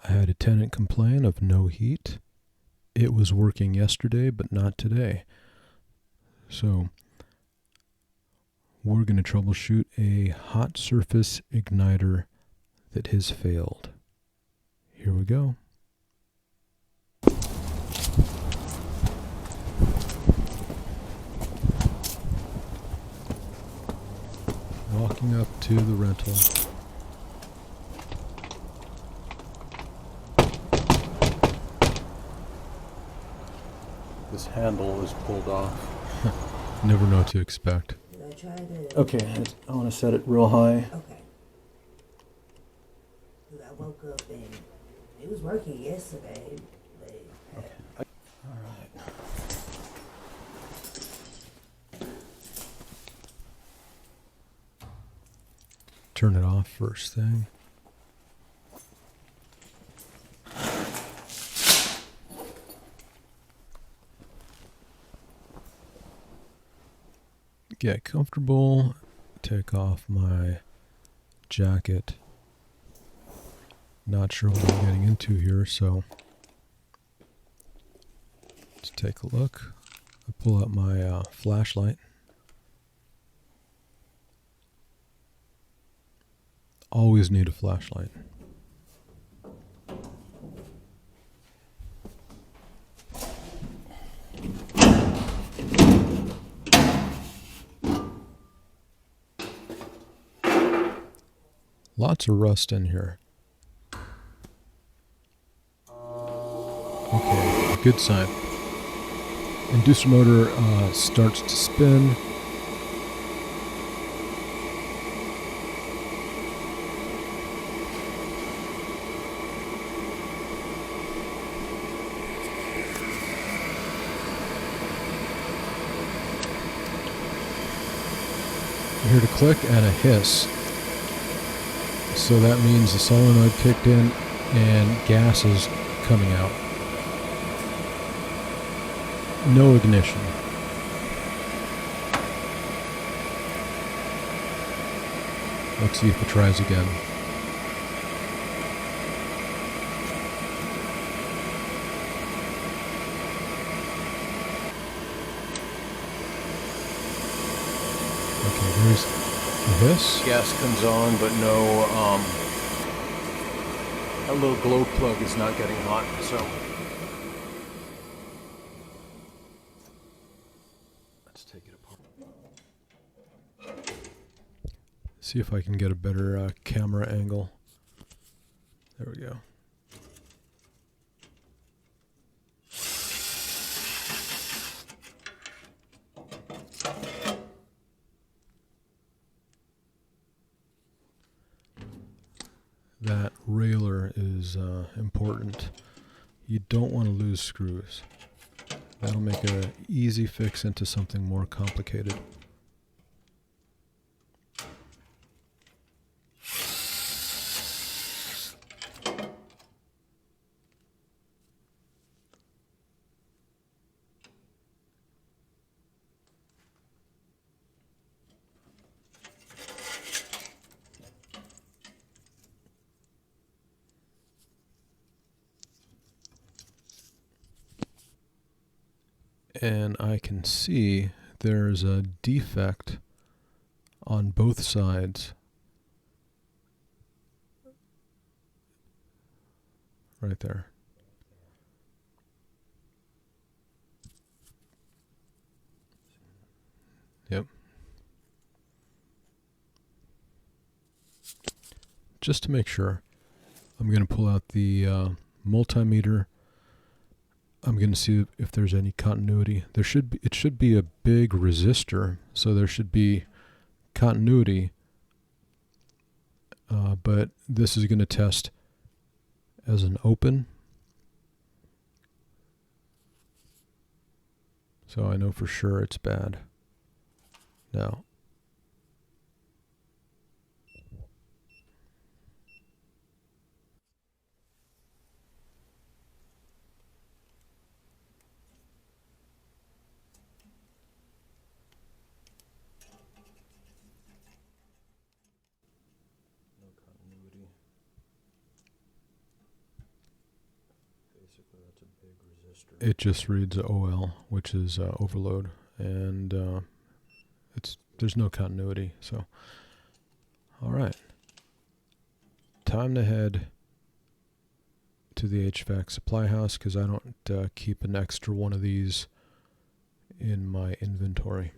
I had a tenant complain of no heat. It was working yesterday, but not today. So we're going to troubleshoot a hot surface igniter that has failed. Here we go. Walking up to the rental. This handle is pulled off. Never know what to expect. Did I try to? Okay, I want to set it real high. Okay. Cause I woke up and it was working yesterday. But Okay. All right. Turn it off first thing. Get comfortable. Take off my jacket. Not sure what I'm getting into here, so let's take a look. I pull out my flashlight. Always need a flashlight. Lots of rust in here. Okay, good sign. Inducer motor starts to spin. I heard a click and a hiss. So that means the solenoid kicked in and gas is coming out. No ignition. Let's see if it tries again. Okay, here's the hiss. Gas comes on, but no, that little glow plug is not getting hot, so let's take it apart. See if I can get a better camera angle. There we go. That railer is important. You don't want to lose screws. That'll make an easy fix into something more complicated. And I can see there's a defect on both sides. Right there. Yep. Just to make sure, I'm going to pull out the multimeter. I'm going to see if there's any continuity. It should be a big resistor, so there should be continuity. But this is going to test as an open. So I know for sure it's bad. Now, no continuity. it just reads OL, which is overload, and there's no continuity. So, all right, time to head to the HVAC supply house because I don't keep an extra one of these in my inventory.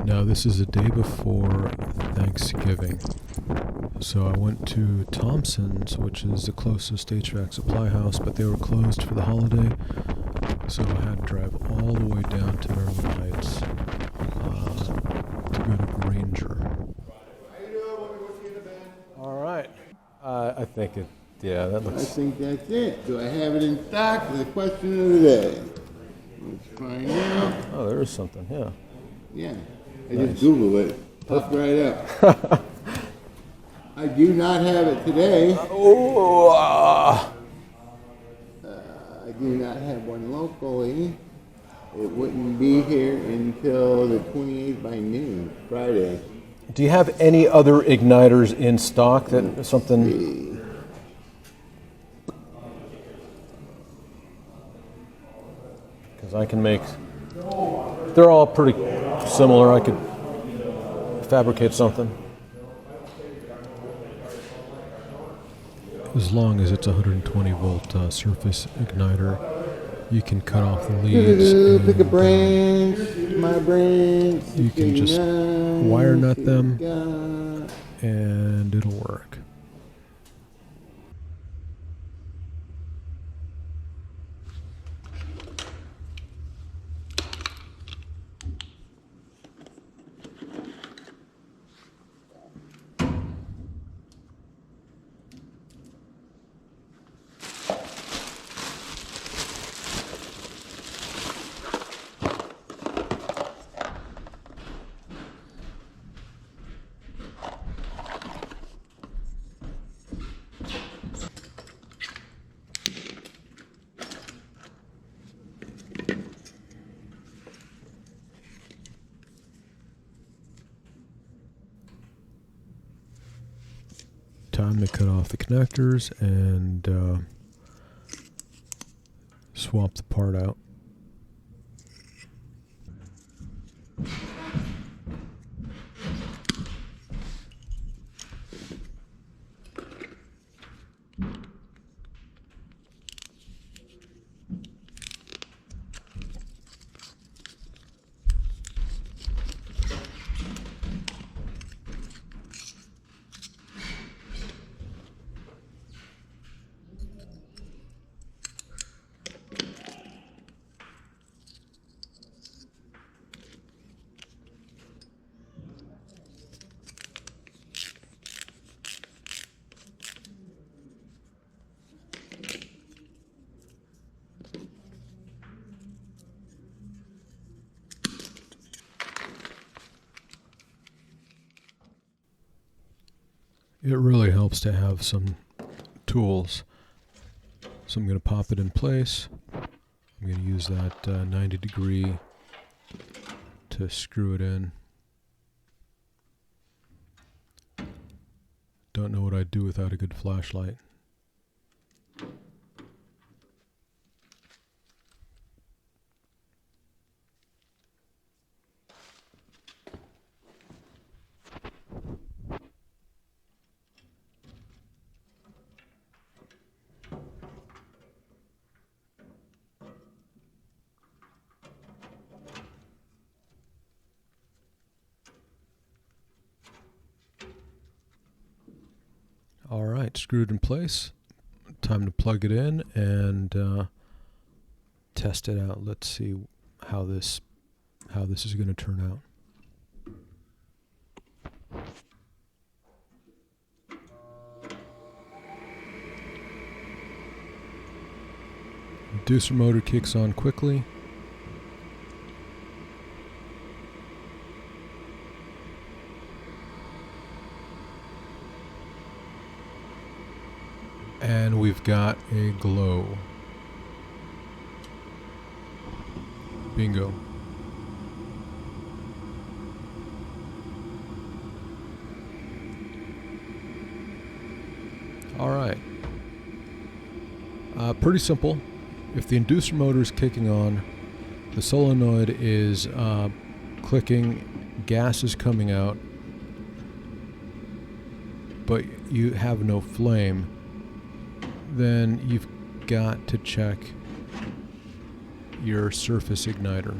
Now this is the day before Thanksgiving, so I went to Thompson's, which is the closest HVAC supply house, but they were closed for the holiday, so I had to drive all the way down to Maryland Heights to go to Granger. All right, I think it. Yeah, that I looks. think that's it. Do I have it in stock? The question of the day. Let's find out. Oh, there is something. Yeah. Yeah, I Nice. just Googled it. Popped right up. I do not have it today. Oh. I do not have one locally. It wouldn't be here until the 28th by noon, Friday. Do you have any other igniters in stock that something? Because I can make. They're all pretty similar. I could fabricate something. As long as it's 120 volt surface igniter, you can cut off the leads. Pick a branch, my branch. You can just wire nut them, got. and it'll work. Time to cut off the connectors and swap the part out. It really helps to have some tools. So I'm going to pop it in place. I'm going to use that 90 degree to screw it in. Don't know what I'd do without a good flashlight. All right, screwed in place. Time to plug it in and test it out. Let's see how this is going to turn out. Reducer motor kicks on quickly. And we've got a glow. Bingo. Alright. Pretty simple. If the inducer motor is kicking on, the solenoid is clicking, gas is coming out, but you have no flame, then you've got to check your surface igniter.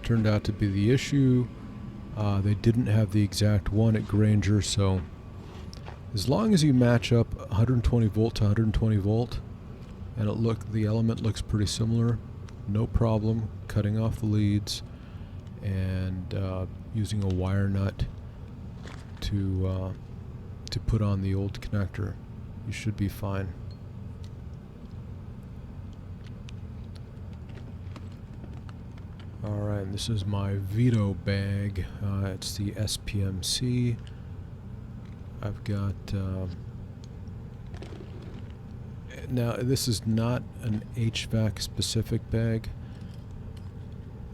Turned out to be the issue. They didn't have the exact one at Granger, so as long as you match up 120 volt to 120 volt and the element looks pretty similar, no problem cutting off the leads and using a wire nut to put on the old connector. You should be fine. Alright, this is my Vito bag. It's the SPMC. I've got now this is not an HVAC specific bag.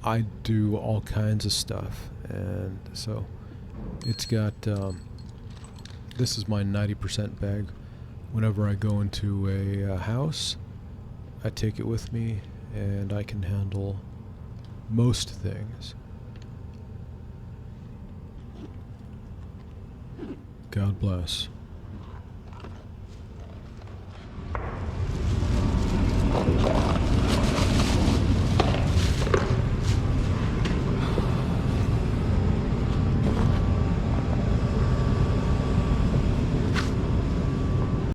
I do all kinds of stuff, and so it's got this is my 90% bag. Whenever I go into a house, I take it with me and I can handle most things. God bless.